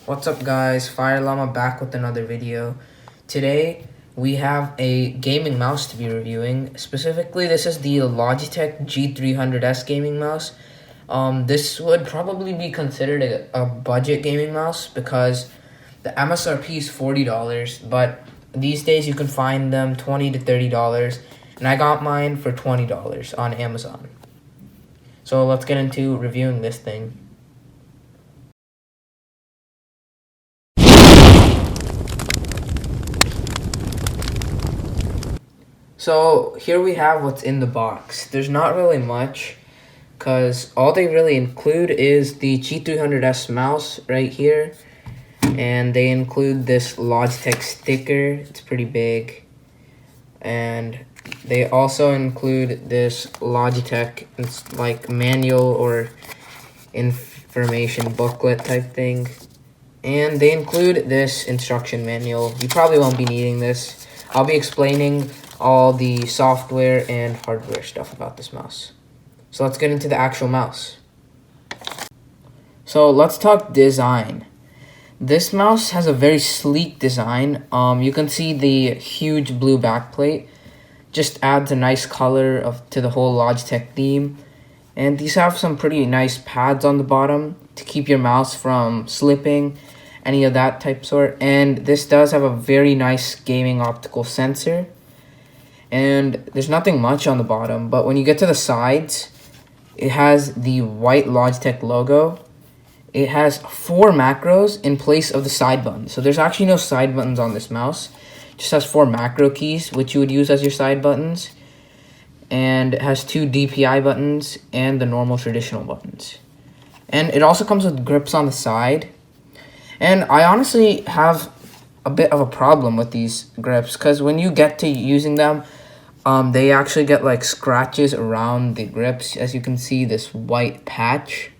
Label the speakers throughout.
Speaker 1: What's up guys, Fire Llama back with another video. Today we have a gaming mouse to be reviewing. Specifically, this is the Logitech G300s gaming mouse. This would probably be considered a budget gaming mouse because the MSRP is $40, but these days you can find them $20 to $30, and I got mine for $20 on Amazon. So let's get into reviewing this thing. So here we have what's in the box. There's not really much because all they really include is the G300s mouse right here, and they include this Logitech sticker. It's pretty big, and they also include this Logitech, it's like manual or information booklet type thing, and they include this instruction manual. You probably won't be needing this. I'll be explaining all the software and hardware stuff about this mouse. So let's get into the actual mouse. So let's talk design. This mouse has a very sleek design. You can see the huge blue backplate. Just adds a nice color to the whole Logitech theme. And these have some pretty nice pads on the bottom to keep your mouse from slipping, any of that type sort. And this does have a very nice gaming optical sensor. And there's nothing much on the bottom, but when you get to the sides, it has the white Logitech logo. It has 4 macros in place of the side buttons. So there's actually no side buttons on this mouse. It just has 4 macro keys, which you would use as your side buttons. And it has 2 DPI buttons and the normal traditional buttons. And it also comes with grips on the side. And I honestly have a bit of a problem with these grips because when you get to using them, they actually get like scratches around the grips. As you can see, this white patch.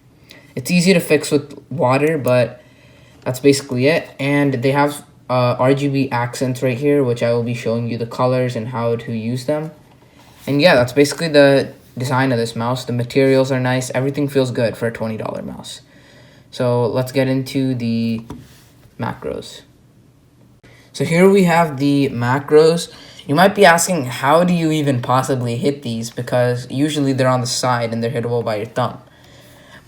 Speaker 1: It's easy to fix with water, but that's basically it. And they have RGB accents right here, which I will be showing you the colors and how to use them. And yeah, that's basically the design of this mouse. The materials are nice. Everything feels good for a $20 mouse. So let's get into the macros. So here we have the macros. You might be asking, how do you even possibly hit these? Because usually they're on the side and they're hittable by your thumb.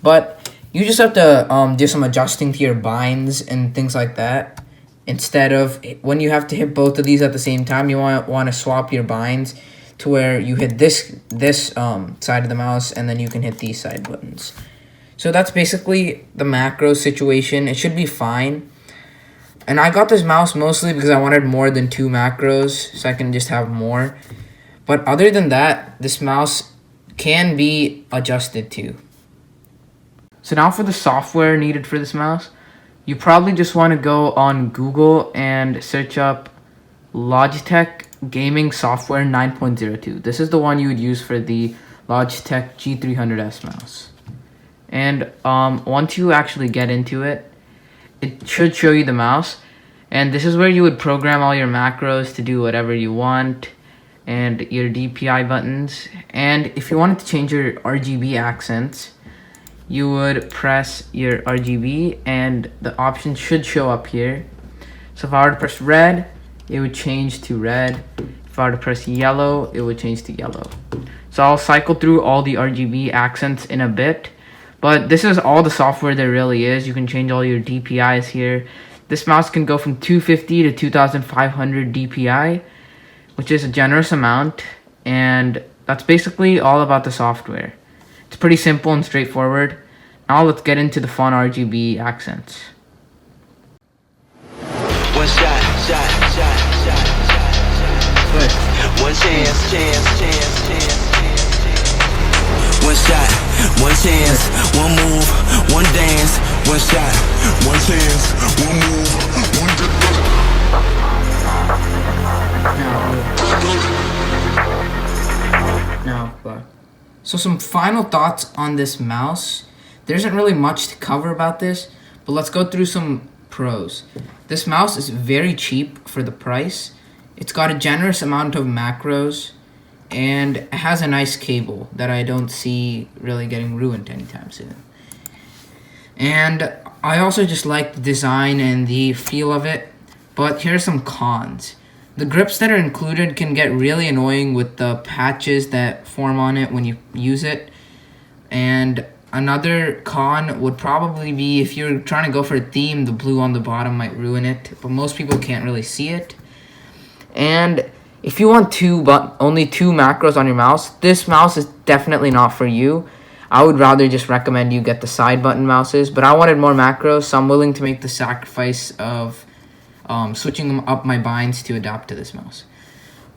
Speaker 1: But you just have to do some adjusting to your binds and things like that. Instead of, when you have to hit both of these at the same time, you want to swap your binds to where you hit this side of the mouse and then you can hit these side buttons. So that's basically the macro situation. It should be fine. And I got this mouse mostly because I wanted more than 2 macros, so I can just have more. But other than that, this mouse can be adjusted to. So now for the software needed for this mouse, you probably just want to go on Google and search up Logitech Gaming Software 9.02. This is the one you would use for the Logitech G300s mouse. And once you actually get into it, it should show you the mouse, and this is where you would program all your macros to do whatever you want, and your DPI buttons. And if you wanted to change your RGB accents, you would press your RGB and the options should show up here. So if I were to press red, it would change to red. If I were to press yellow, it would change to yellow. So I'll cycle through all the RGB accents in a bit. But this is all the software there really is. You can change all your DPIs here. This mouse can go from 250 to 2500 DPI, which is a generous amount. And that's basically all about the software. It's pretty simple and straightforward. Now let's get into the fun RGB accents.
Speaker 2: One shot. One chance. One shot, one chance, one move, one dance. One shot, one chance, one move, one dance.
Speaker 1: So some final thoughts on this mouse. There isn't really much to cover about this, but let's go through some pros. This mouse is very cheap for the price. It's got a generous amount of macros, and it has a nice cable that I don't see really getting ruined anytime soon. And I also just like the design and the feel of it, but here are some cons. The grips that are included can get really annoying with the patches that form on it when you use it. And another con would probably be if you're trying to go for a theme, the blue on the bottom might ruin it, but most people can't really see it. And if you want only two macros on your mouse, this mouse is definitely not for you. I would rather just recommend you get the side button mouses, but I wanted more macros, so I'm willing to make the sacrifice of switching up my binds to adapt to this mouse.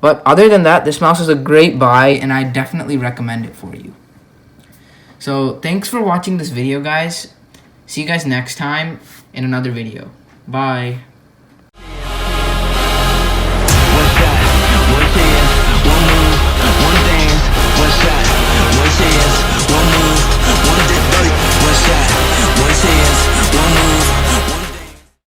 Speaker 1: But other than that, this mouse is a great buy, and I definitely recommend it for you. So thanks for watching this video, guys. See you guys next time in another video. Bye.